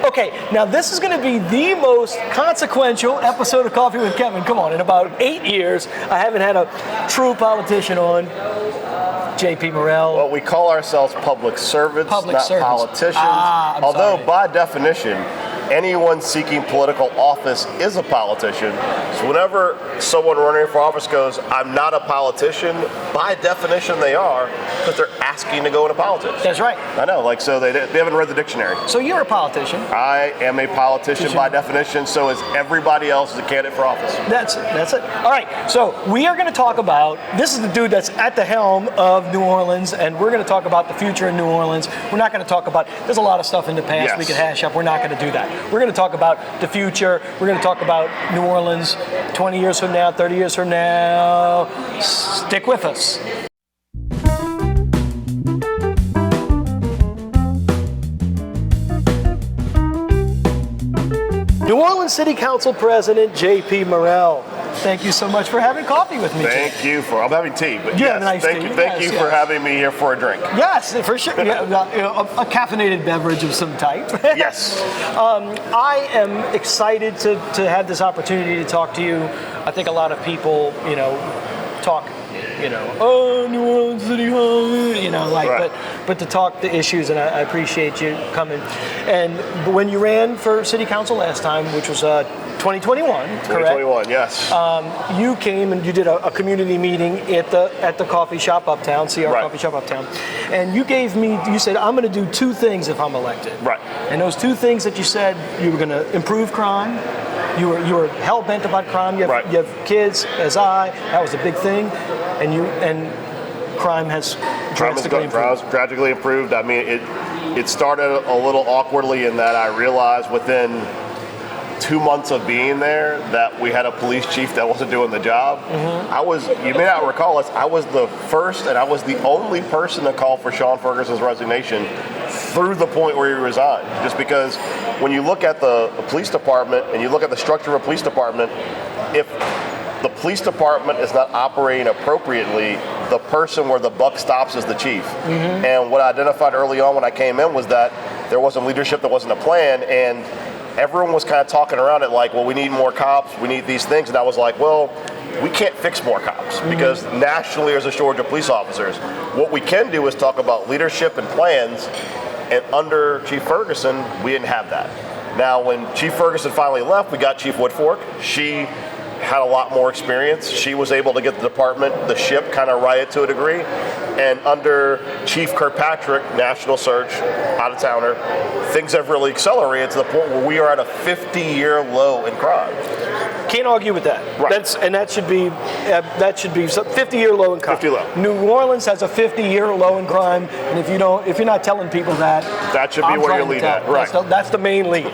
Okay, now this is going to be the most consequential episode of Coffee with Kevin. Come on, in about 8 years, I haven't had a true politician on. J.P. Morrell. Well, we call ourselves public servants, not politicians. Although, by definition, anyone seeking political office is a politician. So whenever someone running for office goes, I'm not a politician, by definition they are, because they're asking to go into politics. That's right. I know, so they haven't read the dictionary. So you're a politician. I am a politician by definition, so is everybody else is a candidate for office. That's it. All right, so we are going to talk about, this is the dude that's at the helm of New Orleans, and we're going to talk about the future in New Orleans. We're not going to talk about, there's a lot of stuff in the past we could hash up. We're not going to do that. We're going to talk about the future. We're going to talk about New Orleans 20 years from now, 30 years from now. Stick with us. New Orleans City Council President J.P. Morrell. Thank you so much for having coffee with me. Thank you for, I'm having tea, but yes, nice thank tea. Thank you for having me here for a drink. Yes, for sure. A caffeinated beverage of some type. Yes. I am excited to have this opportunity to talk to you. I think a lot of people, talk, New Orleans City Hall, but to talk the issues, and I appreciate you coming. And when you ran for city council last time, which was 2021, correct? 2021, yes. You came and you did a community meeting at the coffee shop uptown, Coffee Shop uptown, and you said, I'm going to do two things if I'm elected. Right. And those two things that you said, you were going to improve crime. You were hell bent about crime. You have kids, as that was a big thing, and crime has drastically improved. I mean, it started a little awkwardly in that I realized within 2 months of being there that we had a police chief that wasn't doing the job. Mm-hmm. You may not recall this, I was the first and I was the only person to call for Sean Ferguson's resignation through the point where he resigned. Just because when you look at the police department and you look at the structure of a police department, if the police department is not operating appropriately, the person where the buck stops is the chief. Mm-hmm. And what I identified early on when I came in was that there wasn't leadership, there wasn't a plan, and everyone was kind of talking around it like, well, we need more cops, we need these things. And I was like, well, we can't fix more cops because nationally there's a shortage of police officers. What we can do is talk about leadership and plans, and under Chief Ferguson, we didn't have that. Now, when Chief Ferguson finally left, we got Chief Woodfork. She had a lot more experience. She was able to get the ship kind of righted to a degree. And under Chief Kirkpatrick, national search, out-of-towner, things have really accelerated to the point where we are at a 50-year low in crime. Can't argue with that. Right. That should be 50-year low in crime. 50 low. New Orleans has a 50-year low in crime, and if you're not telling people that should be where you lead at. Right. That's the main lead.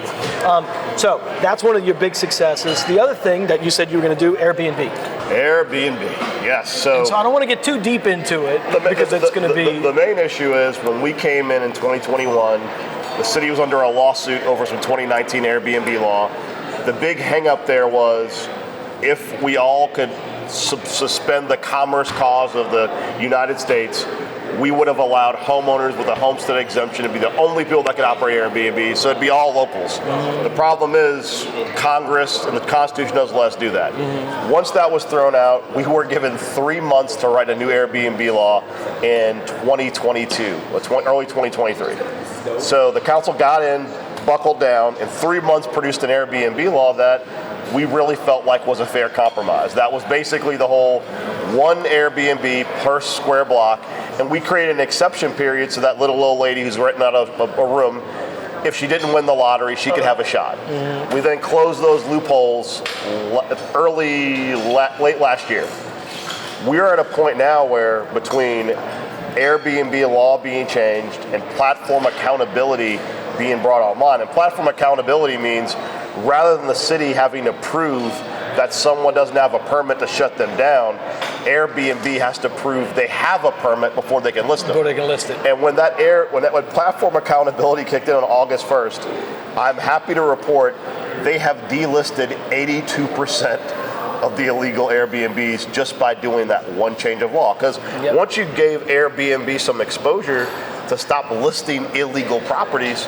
So that's one of your big successes. The other thing that you said you were going to do, Airbnb. Airbnb, yes. So I don't want to get too deep into it because it's going to be. The main issue is when we came in 2021, the city was under a lawsuit over some 2019 Airbnb law. The big hang up there was if we all could suspend the commerce clause of the United States, we would have allowed homeowners with a homestead exemption to be the only people that could operate Airbnb, so it'd be all locals. Mm-hmm. The problem is Congress and the Constitution doesn't let us do that. Mm-hmm. Once that was thrown out, we were given 3 months to write a new Airbnb law in 2022, early 2023. So the council got in, buckled down, in 3 months produced an Airbnb law that we really felt like was a fair compromise. That was basically the whole one Airbnb per square block, and we created an exception period so that little old lady who's renting out a room, if she didn't win the lottery, she could have a shot. Mm-hmm. We then closed those loopholes late last year. We're at a point now where between Airbnb law being changed and platform accountability being brought online, and platform accountability means rather than the city having to prove that someone doesn't have a permit to shut them down, Airbnb has to prove they have a permit before they can list them. Before they can list it. And when platform accountability kicked in on August 1st, I'm happy to report they have delisted 82% of the illegal Airbnbs just by doing that one change of law. Because once you gave Airbnb some exposure to stop listing illegal properties,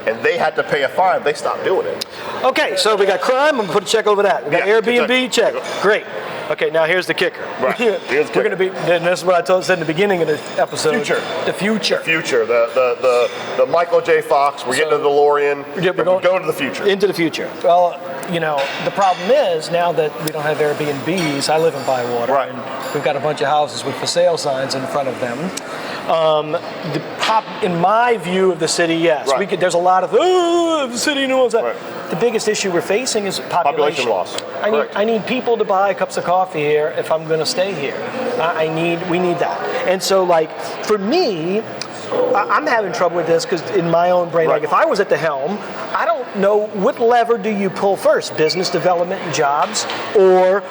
and they had to pay a fine, they stopped doing it. Okay, so we got crime. I'm gonna put a check over that. We got Airbnb, check. Great. Okay, now here's the kicker. Right. We're going to be, and this is what I said in the beginning of the episode. The future. The Michael J. Fox. We're getting to the DeLorean. We're going to the future. Into the future. Well, the problem is now that we don't have Airbnbs. I live in Bywater, right. and we've got a bunch of houses with for sale signs in front of them. In my view of the city, yes, right. There's a lot of the city knows that. Right. The biggest issue we're facing is population loss. I need people to buy cups of coffee here if I'm going to stay here. We need that. And so, for me, I'm having trouble with this because in my own brain, right. if I was at the helm, I don't know what lever do you pull first, business development and jobs, or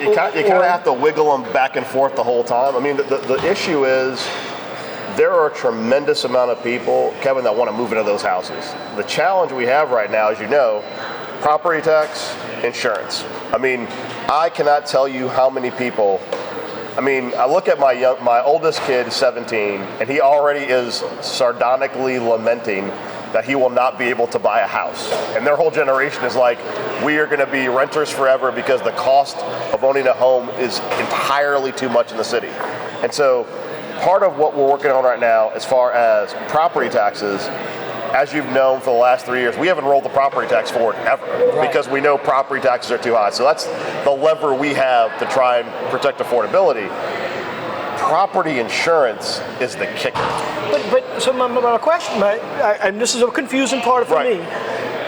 you kind of have to wiggle them back and forth the whole time. I mean, the issue is there are a tremendous amount of people, Kevin, that want to move into those houses. The challenge we have right now, as you know, property tax, insurance. I mean, I cannot tell you how many people. I mean, I look at my oldest kid, 17, and he already is sardonically lamenting that he will not be able to buy a house. And their whole generation is like, we are going to be renters forever because the cost of owning a home is entirely too much in the city. And so part of what we're working on right now as far as property taxes, as you've known for the last 3 years, we haven't rolled the property tax forward ever because we know property taxes are too high. So that's the lever we have to try and protect affordability. Property insurance is the kicker. But so my question, and this is a confusing part for me.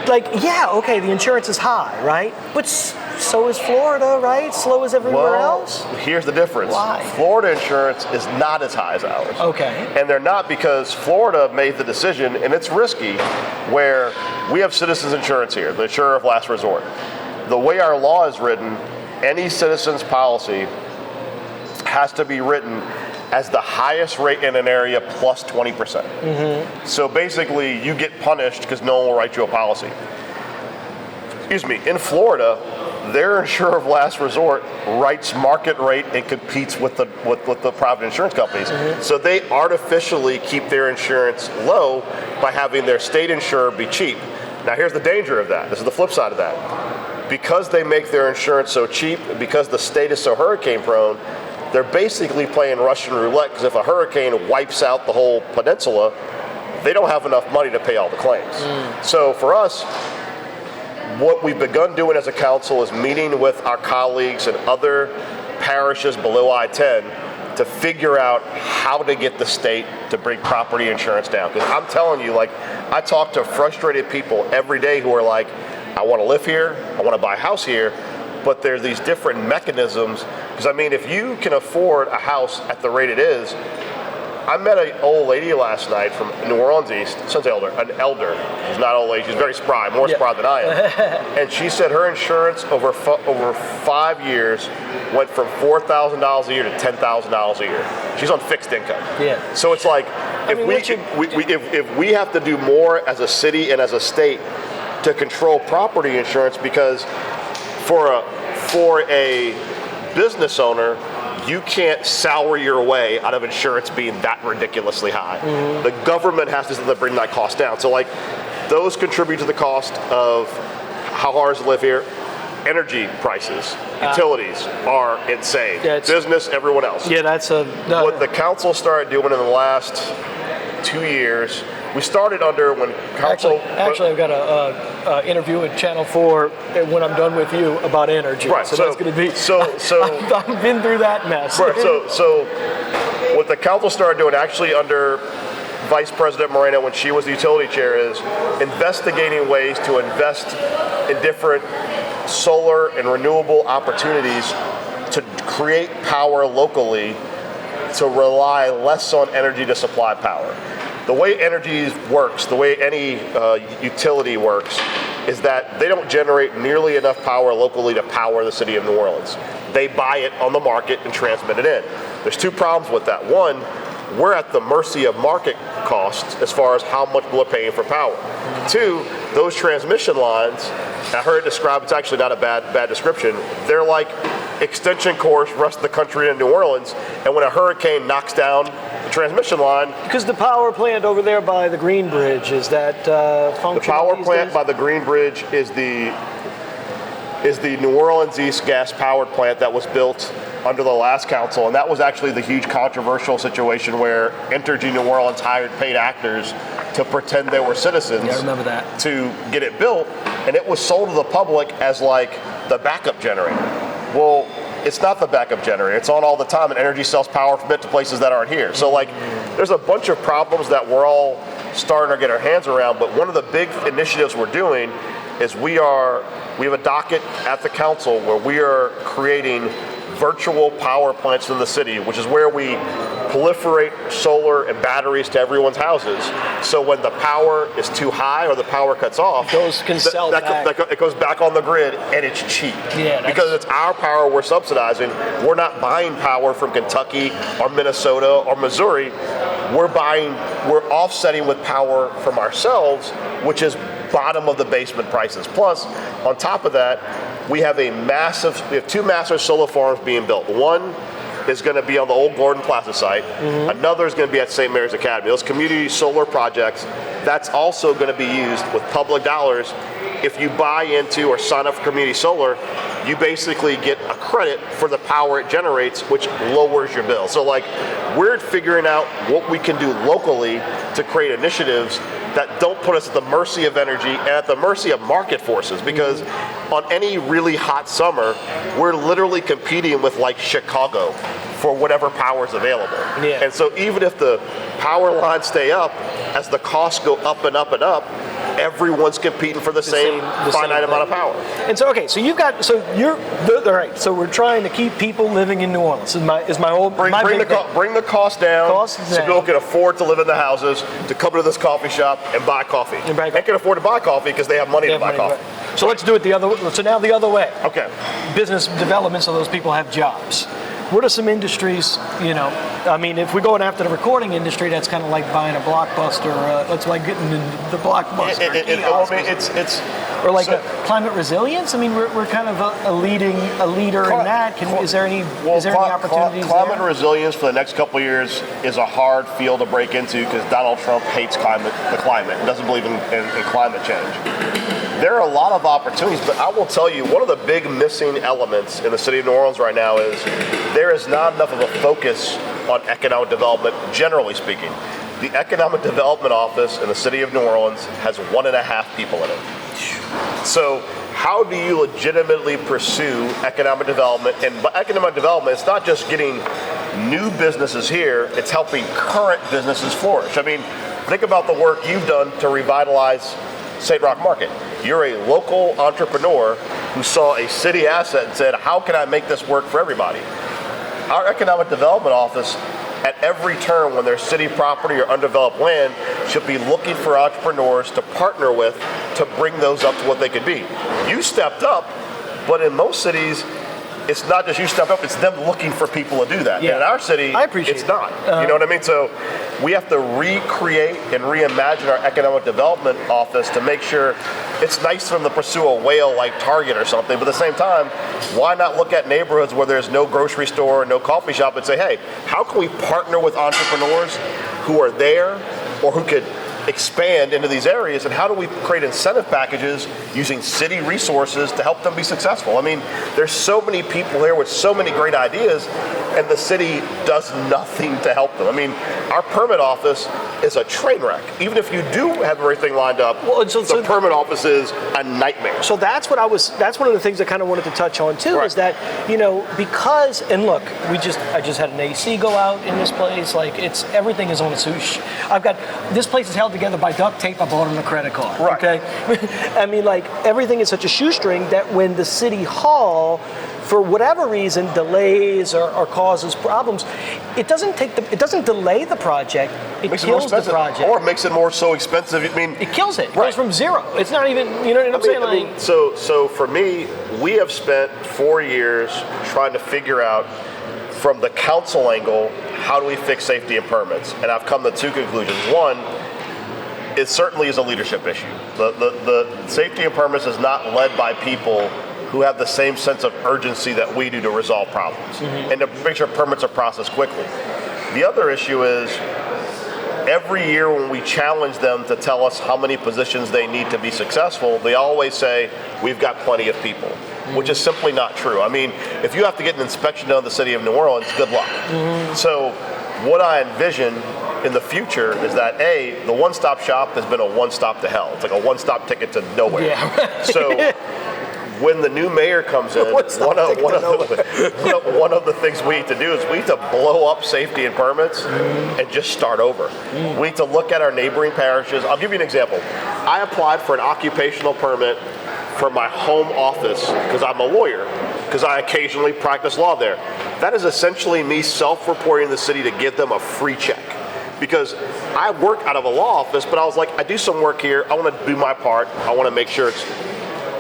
The insurance is high, right? But so is Florida, right? Slow as everywhere else? Here's the difference. Why? Florida insurance is not as high as ours. Okay. And they're not because Florida made the decision, and it's risky, where we have citizens insurance here, the insurer of last resort. The way our law is written, any citizen's policy has to be written as the highest rate in an area plus 20%. Mm-hmm. So basically, you get punished because no one will write you a policy. Excuse me. In Florida, their insurer of last resort writes market rate and competes with the private insurance companies. Mm-hmm. So they artificially keep their insurance low by having their state insurer be cheap. Now here's the danger of that. This is the flip side of that. Because they make their insurance so cheap, because the state is so hurricane prone, they're basically playing Russian roulette, because if a hurricane wipes out the whole peninsula, they don't have enough money to pay all the claims. So for us, what we've begun doing as a council is meeting with our colleagues in other parishes below I-10 to figure out how to get the state to bring property insurance down. Because I'm telling you, I talk to frustrated people every day who are like, I want to live here, I want to buy a house here, but there's these different mechanisms. Because I mean, if you can afford a house at the rate it is, I met an old lady last night from New Orleans East, an elder. She's not old lady, she's very spry, more spry than I am. And she said her insurance over 5 years went from $4,000 a year to $10,000 a year. She's on fixed income. Yeah. So it's like, if we have to do more as a city and as a state to control property insurance, because for a business owner, you can't sour your way out of insurance being that ridiculously high. Mm-hmm. The government has to bring that cost down. So those contribute to the cost of how hard is to live here. Energy prices, utilities are insane. Yeah, business, everyone else. Yeah, what the council started doing in the last 2 years. We started under when council. Actually, I've got a interview at Channel 4 when I'm done with you about energy. Right. So that's going to be. So I've been through that mess. Right. So what the council started doing, actually under Vice President Moreno when she was the utility chair, is investigating ways to invest in different solar and renewable opportunities to create power locally, to rely less on energy to supply power. The way energy works, the way any utility works, is that they don't generate nearly enough power locally to power the city of New Orleans. They buy it on the market and transmit it in. There's two problems with that. One, we're at the mercy of market costs as far as how much we're paying for power. Two, those transmission lines, I heard it described, it's actually not a bad description, they're like extension cords rest of the country in New Orleans, and when a hurricane knocks down transmission line. Because the power plant over there by the Green Bridge, is that functional? The power these plant days? by the Green Bridge is the New Orleans East gas-powered plant that was built under the last council, and that was actually the huge controversial situation where Entergy New Orleans hired paid actors to pretend they were citizens. Yeah, I remember that. To get it built, and it was sold to the public as like the backup generator. Well, it's not the backup generator. It's on all the time, and Entergy sells power from it to places that aren't here. So like, there's a bunch of problems that we're all starting to get our hands around, but one of the big initiatives we're doing is we have a docket at the council where we are creating virtual power plants in the city, which is where we proliferate solar and batteries to everyone's houses. So when the power is too high or the power cuts off, it goes back on the grid, and it's cheap. Yeah, because it's our power we're subsidizing. We're not buying power from Kentucky or Minnesota or Missouri. We're offsetting with power from ourselves, which is bottom of the basement prices. Plus, on top of that, we have two massive solar farms being built. One is going to be on the old Gordon Plaza site. Another is going to be at St. Mary's Academy. Those community solar projects, that's also going to be used with public dollars. If you buy into or sign up for community solar, you basically get a credit for the power it generates, which lowers your bill. So like, we're figuring out what we can do locally to create initiatives that don't put us at the mercy of energy and at the mercy of market forces, because on any really hot summer, we're literally competing with like Chicago for whatever power is available. Yeah. And so even if the power lines stay up, as the costs go up and up and up, everyone's competing for the same finite amount of power. And so, okay, so all right. So we're trying to keep people living in New Orleans. Is my whole bring the cost down, so people can afford to live in the houses, to come to this coffee shop and buy coffee. They can afford to buy coffee because they have money to buy coffee. So let's do it the other. So now the other way. Okay. Business development, so those people have jobs. What are some industries, I mean, if we're going after the recording industry, that's kind of like buying a Blockbuster. That's like getting into the Blockbuster. Or like climate resilience. I mean, we're kind of a leader in that. Is there any opportunities Climate there? resilience for the next couple of years is a hard field to break into because Donald Trump hates the climate, and doesn't believe in climate change. There are a lot of opportunities, but I will tell you, one of the big missing elements in the city of New Orleans right now is there is not enough of a focus on economic development, generally speaking. The Economic Development Office in the city of New Orleans has 1.5 people in it. So how do you legitimately pursue economic development? And by economic development, it's not just getting new businesses here, it's helping current businesses flourish. I mean, think about the work you've done to revitalize St. Roch Market. You're a local entrepreneur who saw a city asset and said, how can I make this work for everybody? Our Economic Development Office, at every turn when there's city property or undeveloped land, should be looking for entrepreneurs to partner with to bring those up to what they could be. You stepped up, but in most cities, it's not just you step up, it's them looking for people to do that. Yeah. And in our city, it's not. You know what I mean? So we have to recreate and reimagine our economic development office to make sure it's nice for them to pursue a whale like Target or something, but at the same time, why not look at neighborhoods where there's no grocery store, no coffee shop, and say, hey, how can we partner with entrepreneurs who are there or who could expand into these areas, and how do we create incentive packages using city resources to help them be successful? I mean, there's so many people here with so many great ideas, and the city does nothing to help them. I mean, our permit office is a train wreck. Even if you do have everything lined up, the permit office is a nightmare. So that's one of the things I kind of wanted to touch on too, is that, because, and look, I just had an AC go out in this place, like everything is on a swoosh. This place is held together by duct tape I bought on a credit card. Right. Okay? I mean, like, everything is such a shoestring that when the city hall, for whatever reason, delays or causes problems, it doesn't delay the project. It kills the project. Or makes it more so expensive. I mean, it kills it. It goes from zero. It's not even, you know what I'm saying? So for me, we have spent 4 years trying to figure out from the council angle, how do we fix safety and permits? And I've come to two conclusions. One, it certainly is a leadership issue. The safety and permits is not led by people who have the same sense of urgency that we do to resolve problems and to make sure permits are processed quickly. The other issue is every year when we challenge them to tell us how many positions they need to be successful, they always say, we've got plenty of people, which is simply not true. I mean, if you have to get an inspection done in the city of New Orleans, good luck. So what I envision in the future is that, the one-stop shop has been a one-stop to hell. It's like a one-stop ticket to nowhere. Yeah, right. So when the new mayor comes in, one of the things we need to do is we need to blow up safety and permits and just start over. We need to look at our neighboring parishes. I'll give you an example. I applied for an occupational permit for my home office because I'm a lawyer, because I occasionally practice law there. That is essentially me self-reporting the city to give them a free check. Because I work out of a law office, but I was like, I do some work here. I want to do my part. I want to make sure it's...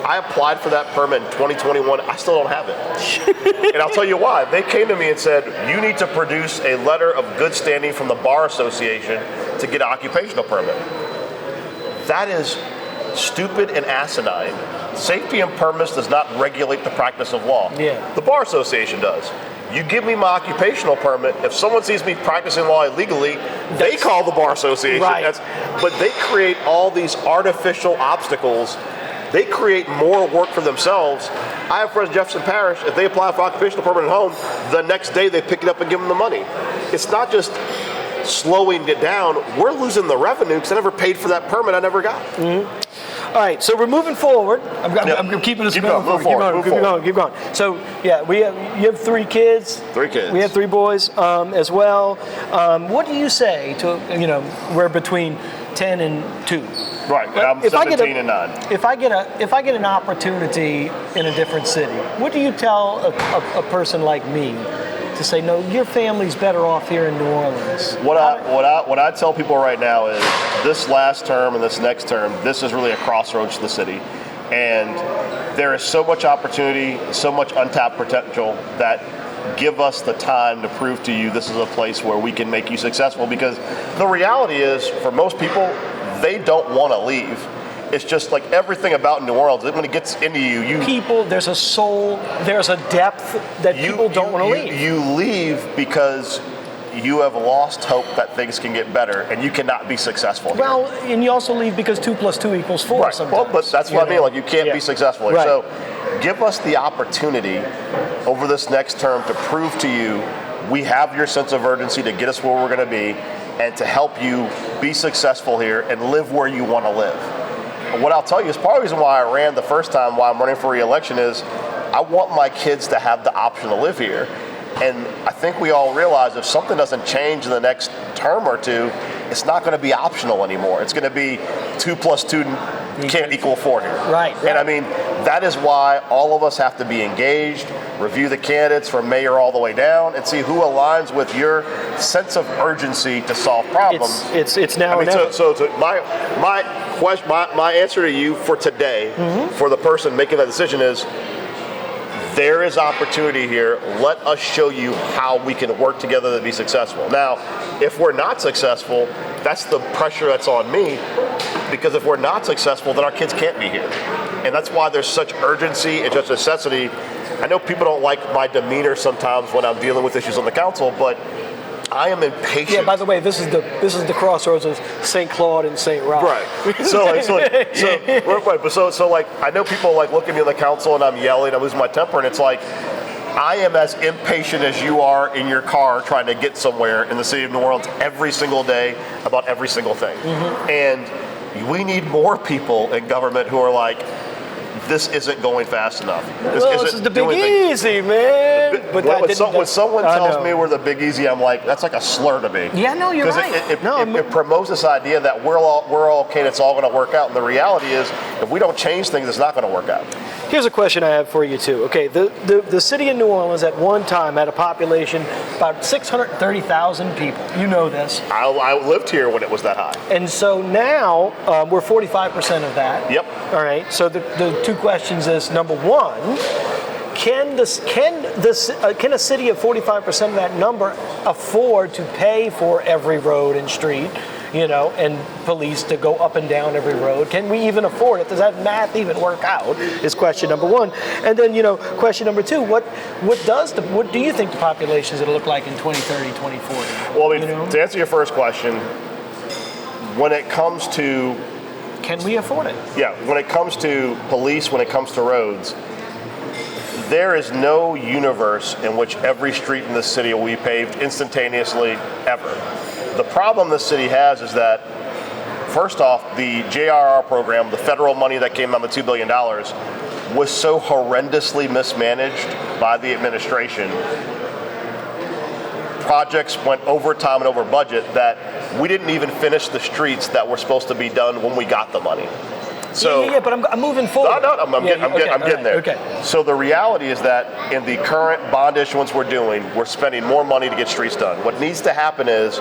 I applied for that permit in 2021. I still don't have it. And I'll tell you why. They came to me and said, you need to produce a letter of good standing from the Bar Association to get an occupational permit. That is stupid and asinine. Safety and permits does not regulate the practice of law. Yeah. The Bar Association does. You give me my occupational permit, if someone sees me practicing law illegally, they call the Bar Association. Right. But they create all these artificial obstacles. They create more work for themselves. I have friends in Jefferson Parish, if they apply for occupational permit at home, the next day they pick it up and give them the money. It's not just slowing it down, we're losing the revenue because I never paid for that permit I never got. All right, so we're moving forward. I'm keeping this going. Keep going. So, yeah, you have 3 kids. 3 kids. We have 3 boys as well. What do you say to, we're between 10 and 2. Right, and I'm 17 and 9. If I get an opportunity in a different city, what do you tell a person like me to say, no, your family's better off here in New Orleans? What I tell people right now is this last term and this next term, this is really a crossroads to the city. And there is so much opportunity, so much untapped potential that give us the time to prove to you this is a place where we can make you successful. Because the reality is, for most people, they don't want to leave. It's just like everything about New Orleans, when it gets into people, there's a soul, there's a depth that people don't want to leave. You leave because you have lost hope that things can get better and you cannot be successful here. Well, and you also leave because 2 + 2 = 4 right. sometimes. Well, but that's what I mean, like you can't be successful here. Right. So give us the opportunity over this next term to prove to you we have your sense of urgency to get us where we're going to be and to help you be successful here and live where you want to live. And what I'll tell you is part of the reason why I ran the first time, why I'm running for re-election is I want my kids to have the option to live here. And I think we all realize if something doesn't change in the next term or 2, it's not going to be optional anymore. It's going to be 2 + 2 can't equal 4 here. Right. And I mean, that is why all of us have to be engaged, review the candidates from mayor all the way down, and see who aligns with your sense of urgency to solve problems. It's now. I mean, so my answer to you for today, for the person making that decision is, there is opportunity here. Let us show you how we can work together to be successful. Now, if we're not successful, that's the pressure that's on me, because if we're not successful, then our kids can't be here. And that's why there's such urgency and such necessity. I know people don't like my demeanor sometimes when I'm dealing with issues on the council, but I am impatient. Yeah, by the way, this is the crossroads of St. Claude and St. Roch. Right. So I know people look at me on the council and I'm yelling, I'm losing my temper, and it's like, I am as impatient as you are in your car trying to get somewhere in the city of New Orleans every single day about every single thing. And we need more people in government who are like, this isn't going fast enough. This is the big easy, man. But when someone tells me we're the big easy, I'm like, that's like a slur to me. Yeah, no, you're right. It promotes this idea that we're all okay, it's all going to work out. And the reality is, if we don't change things, it's not going to work out. Here's a question I have for you, too. Okay, the city of New Orleans at one time had a population about 630,000 people. You know this. I lived here when it was that high. And so now we're 45% of that. Yep. All right, so the 2 questions is, number 1, can a city of 45% of that number afford to pay for every road and street? and police to go up and down every road? Can we even afford it? Does that math even work out? Is question number one. And then, question number two, what do you think the population is going to look like in 2030, 2040? Well, to answer your first question, when it comes to... Can we afford it? Yeah, when it comes to police, when it comes to roads, there is no universe in which every street in this city will be paved instantaneously, ever. The problem this city has is that, first off, the JRR program, the federal money that came out, the $2 billion, was so horrendously mismanaged by the administration. Projects went over time and over budget that we didn't even finish the streets that were supposed to be done when we got the money. So yeah, but I'm moving forward. No, I'm getting there. Okay. So the reality is that in the current bond issuance we're doing, we're spending more money to get streets done. What needs to happen is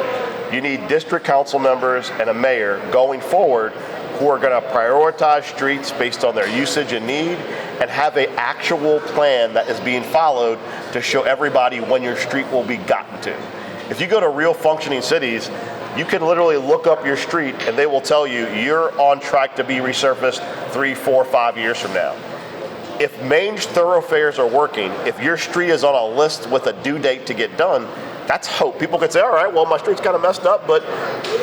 you need district council members and a mayor going forward who are going to prioritize streets based on their usage and need and have an actual plan that is being followed to show everybody when your street will be gotten to. If you go to real functioning cities, you can literally look up your street and they will tell you you're on track to be resurfaced 3, 4, 5 years from now. If main thoroughfares are working, if your street is on a list with a due date to get done, that's hope. People could say, all right, well, my street's kind of messed up, but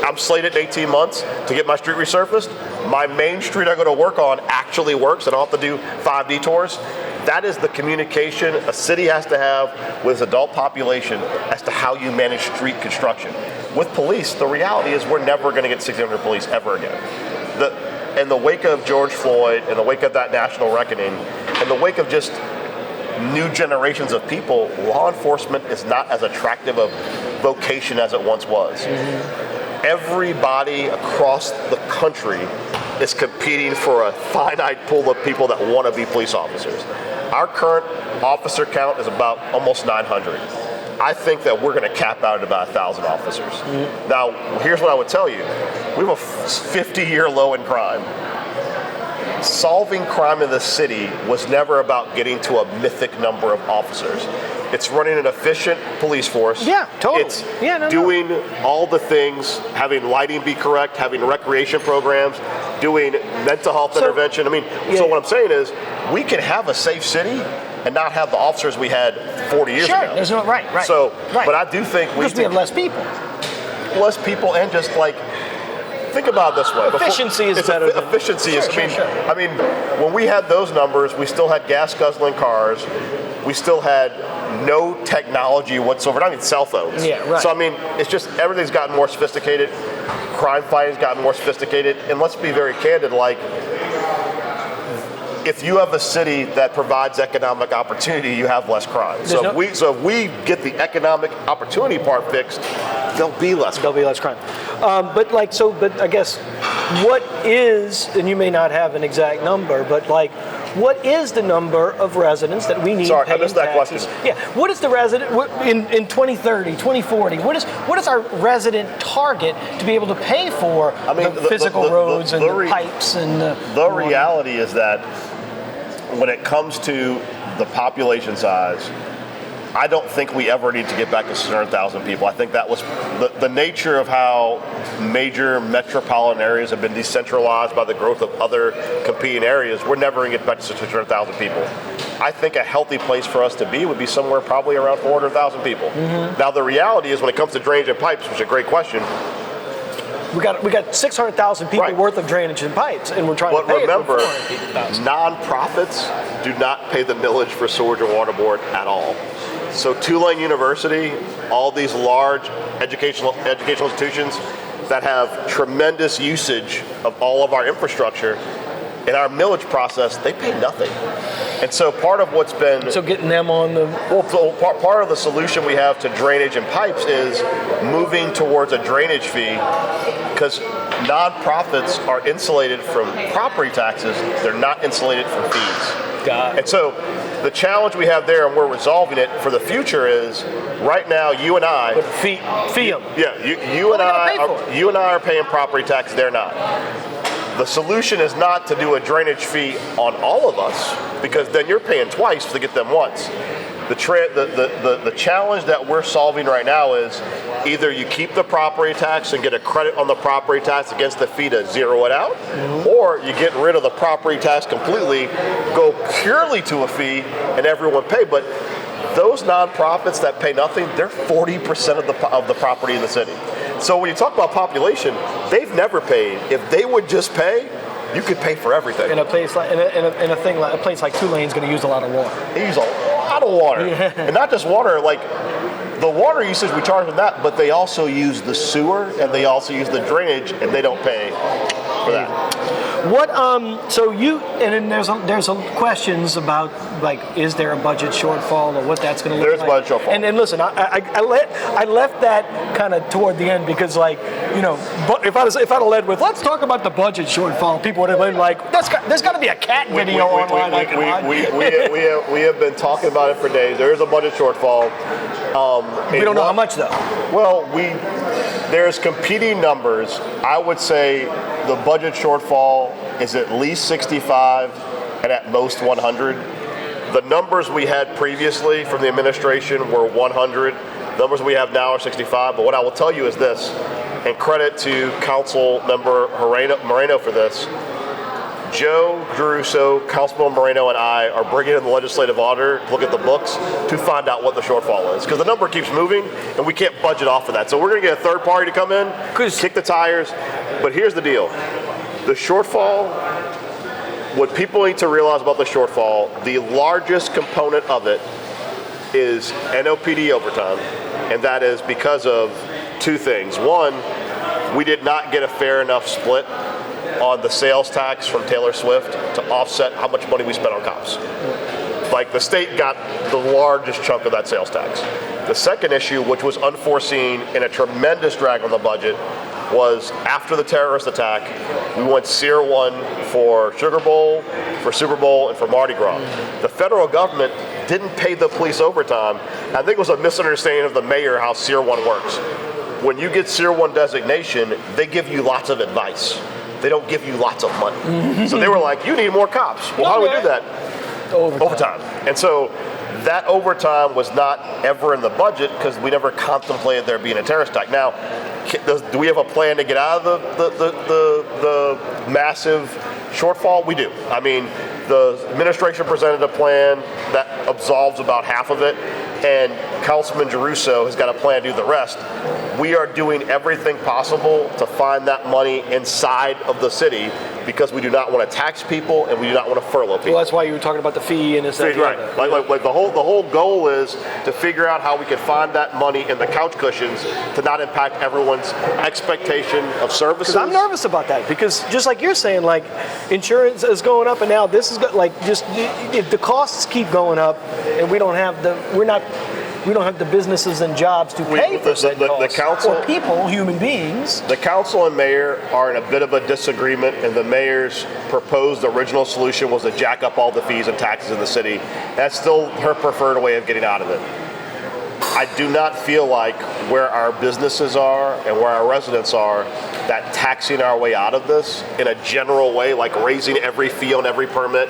I'm slated 18 months to get my street resurfaced. My main street I go to work on actually works. I don't have to do 5 detours. That is the communication a city has to have with its adult population as to how you manage street construction. With police, the reality is we're never going to get 600 police ever again. In the wake of George Floyd, in the wake of that national reckoning, in the wake of just new generations of people, law enforcement is not as attractive a vocation as it once was. Mm-hmm. Everybody across the country is competing for a finite pool of people that want to be police officers. Our current officer count is about almost 900. I think that we're going to cap out at about 1,000 officers. Mm-hmm. Now, here's what I would tell you. We have a 50-year low in crime. Solving crime in the city was never about getting to a mythic number of officers. It's running an efficient police force. Yeah, totally. It's doing all the things, having lighting be correct, having recreation programs, doing mental health intervention. So what I'm saying is we can have a safe city and not have the officers we had 40 years ago. There's no, right. But I do think we have less people. Less people and just like, think about it this way. Efficiency is better. Efficiency is. When we had those numbers, we still had gas guzzling cars. We still had no technology whatsoever. Not even cell phones. Yeah, right. So it's just everything's gotten more sophisticated. Crime fighting's gotten more sophisticated. And let's be very candid. Like, if you have a city that provides economic opportunity, you have less crime. So if we get the economic opportunity part fixed, there'll be less crime. But I guess what is, and you may not have an exact number, but what is the number of residents that we need Sorry, paying I missed that taxes? question. Yeah, what is the resident in 2030, 2040? What is our resident target to be able to pay for the physical roads and the pipes and the reality is that when it comes to the population size, I don't think we ever need to get back to 600,000 people. I think that was the nature of how major metropolitan areas have been decentralized by the growth of other competing areas. We're never going to get back to 600,000 people. I think a healthy place for us to be would be somewhere probably around 400,000 people. Mm-hmm. Now, the reality is when it comes to drainage and pipes, which is a great question, we got 600,000 people worth of drainage and pipes, and we're trying to pay remember, it for 400,000. nonprofits do not pay the millage for Sewage and Water Board at all. So Tulane University, all these large educational institutions that have tremendous usage of all of our infrastructure, in our millage process, they pay nothing. And so part of what's been... So getting them on the... part of the solution we have to drainage and pipes is moving towards a drainage fee, because nonprofits are insulated from property taxes, they're not insulated from fees. Got it. And so the challenge we have there, and we're resolving it for the future, is right now you and I... But fee them. Yeah, you and I are paying property tax, they're not. The solution is not to do a drainage fee on all of us, because then you're paying twice to get them once. The challenge that we're solving right now is either you keep the property tax and get a credit on the property tax against the fee to zero it out, or you get rid of the property tax completely, go purely to a fee, and everyone pay. But those nonprofits that pay nothing, they're 40% of the property in the city. So when you talk about population, they've never paid. If they would just pay, you could pay for everything. In a place like a place like Tulane's going to use a lot of water. They use a lot of water, and not just water. Like the water usage, we charge them that, but they also use the sewer and they also use the drainage, and they don't pay for that. What so you and then there's questions about like, is there a budget shortfall or what that's going to look like? There's budget shortfall. And then listen, I left that kind of toward the end because, like, you know, but if I'd have led with let's talk about the budget shortfall, people would have been like, there's got to be a cat video online I can watch. We have been talking about it for days. There is a budget shortfall. We don't know how much though. Well, there's competing numbers. I would say the budget shortfall is at least 65 and at most 100. The numbers we had previously from the administration were 100. The numbers we have now are 65. But what I will tell you is this, and credit to Council Member Moreno for this, Joe Giarrusso, Councilman Moreno, and I are bringing in the legislative auditor to look at the books to find out what the shortfall is. Because the number keeps moving, and we can't budget off of that. So we're going to get a third party to come in, kick the tires. But here's the deal. The shortfall, what people need to realize about the shortfall, the largest component of it is NOPD overtime. And that is because of two things. One, we did not get a fair enough split on the sales tax from Taylor Swift to offset how much money we spent on cops. Like, the state got the largest chunk of that sales tax. The second issue, which was unforeseen and a tremendous drag on the budget, was after the terrorist attack, we went Tier 1 for Sugar Bowl, for Super Bowl, and for Mardi Gras. The federal government didn't pay the police overtime. I think it was a misunderstanding of the mayor how Tier 1 works. When you get Tier 1 designation, they give you lots of advice. They don't give you lots of money. So they were like, you need more cops. Well, how do we do that? Overtime. And so that overtime was not ever in the budget because we never contemplated there being a terrorist attack. Now, do we have a plan to get out of the massive shortfall? We do. I mean, the administration presented a plan that absolves about half of it, and Councilman Giarrusso has got a plan to do the rest. We are doing everything possible to find that money inside of the city because we do not want to tax people and we do not want to furlough people. Well, that's why you were talking about the fee and this. Right. Like the whole goal is to figure out how we can find that money in the couch cushions to not impact everyone's expectation of services. Because I'm nervous about that because just like you're saying, like insurance is going up and now this is like just if the costs keep going up and we don't have the businesses and jobs to pay for the council or people, human beings. The council and mayor are in a bit of a disagreement, and the mayor's proposed original solution was to jack up all the fees and taxes in the city. That's still her preferred way of getting out of it. I do not feel like where our businesses are and where our residents are, that taxing our way out of this in a general way, like raising every fee on every permit,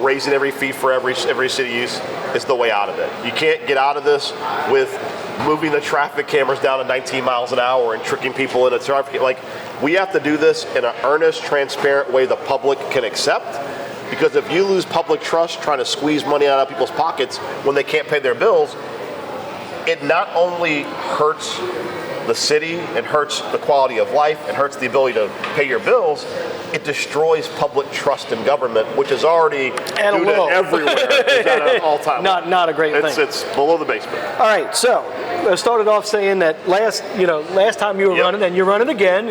raising every fee for every city use, is the way out of it. You can't get out of this with moving the traffic cameras down to 19 miles an hour and tricking people into traffic. Like, we have to do this in an earnest, transparent way the public can accept. Because if you lose public trust trying to squeeze money out of people's pockets when they can't pay their bills, it not only hurts the city, it hurts the quality of life, it hurts the ability to pay your bills, it destroys public trust in government, which is already due to everywhere. It's at an all-time not a great thing. It's below the basement. All right, so I started off saying that last time you were running, and you're running again.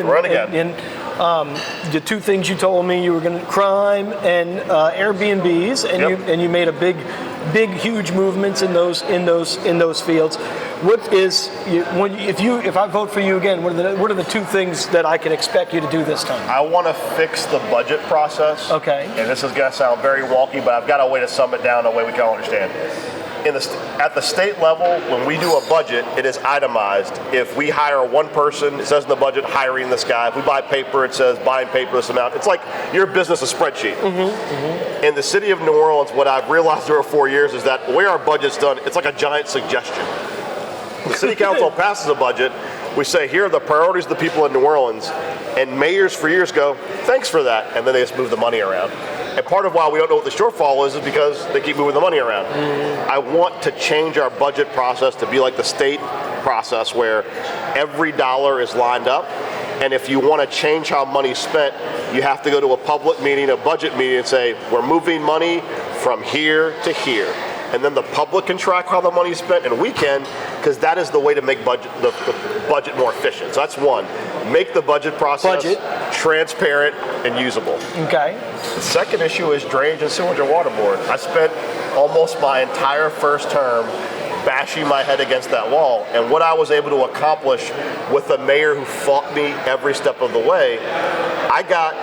The two things you told me, you were going to crime and Airbnbs, and you made a big, huge movements in those fields. What is if I vote for you again? What are the two things that I can expect you to do this time? I want to fix the budget process. Okay. And this is going to sound very wonky, but I've got a way to sum it down in a way we can all understand. At the state level, when we do a budget, it is itemized. If we hire one person, it says in the budget, hiring this guy. If we buy paper, it says buying paper this amount. It's like your business, a spreadsheet. In the city of New Orleans, what I've realized over 4 years is that the way our budget's done, it's like a giant suggestion. The city council passes a budget. We say, here are the priorities of the people in New Orleans. And mayors for years go, thanks for that. And then they just move the money around. And part of why we don't know what the shortfall is because they keep moving the money around. I want to change our budget process to be like the state process where every dollar is lined up. And if you want to change how money's spent, you have to go to a public meeting, a budget meeting, and say, we're moving money from here to here. And then the public can track how the money's spent, and we can, because that is the way to make the budget more efficient. So that's one. Make the budget process transparent and usable. Okay. The second issue is drainage and sewage and water board. I spent almost my entire first term bashing my head against that wall, and what I was able to accomplish with a mayor who fought me every step of the way, I got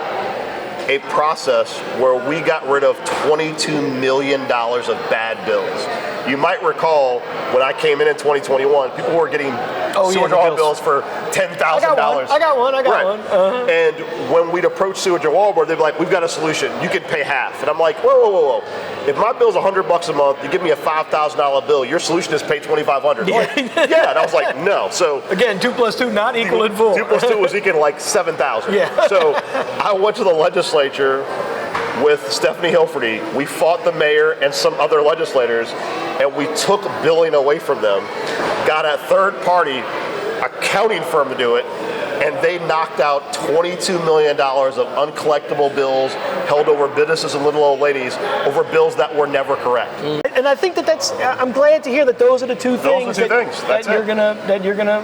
a process where we got rid of $22 million of bad bills. You might recall when I came in 2021, people were getting sewage water bills for $10,000. I got one. Uh-huh. And when we'd approach sewage and water board, they'd be like, we've got a solution. You can pay half. And I'm like, whoa. If my bill's $100 a month, you give me a $5,000 bill, your solution is pay $2,500. Yeah. And I was like, no. So again, 2 + 2 not equaling 4. 2 + 2 was equal like 7,000. Yeah. So I went to the legislature with Stephanie Hilferty. We fought the mayor and some other legislators, and we took billing away from them, got a third party accounting firm to do it, and they knocked out $22 million of uncollectible bills held over businesses and little old ladies over bills that were never correct. And I think that's. I'm glad to hear that those are the two things that you're gonna.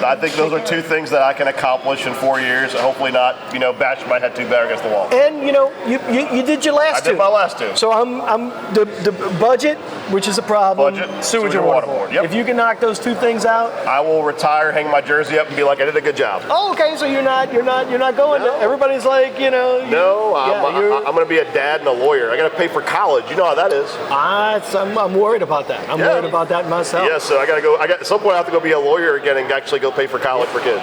I think those are two things that I can accomplish in 4 years, and hopefully not, bash my head too bad against the wall. And you did your last two. I did my last two. So I'm the budget, which is a problem. Budget, sewage and water board. Yep. If you can knock those two things out, I will retire, hang my jersey up, and be like, I did a good job. Oh, okay. So you're not going. No. Everybody's like, No, I'm going to be a dad and a lawyer. I got to pay for college. You know how that is. I'm worried about that. I'm worried about that myself. Yeah, so at some point I have to go be a lawyer again and actually go pay for college for kids.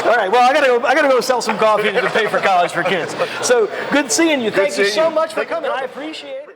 All right. Well, I gotta go sell some coffee to pay for college for kids. So good seeing you. Thank you so much for coming. I appreciate it.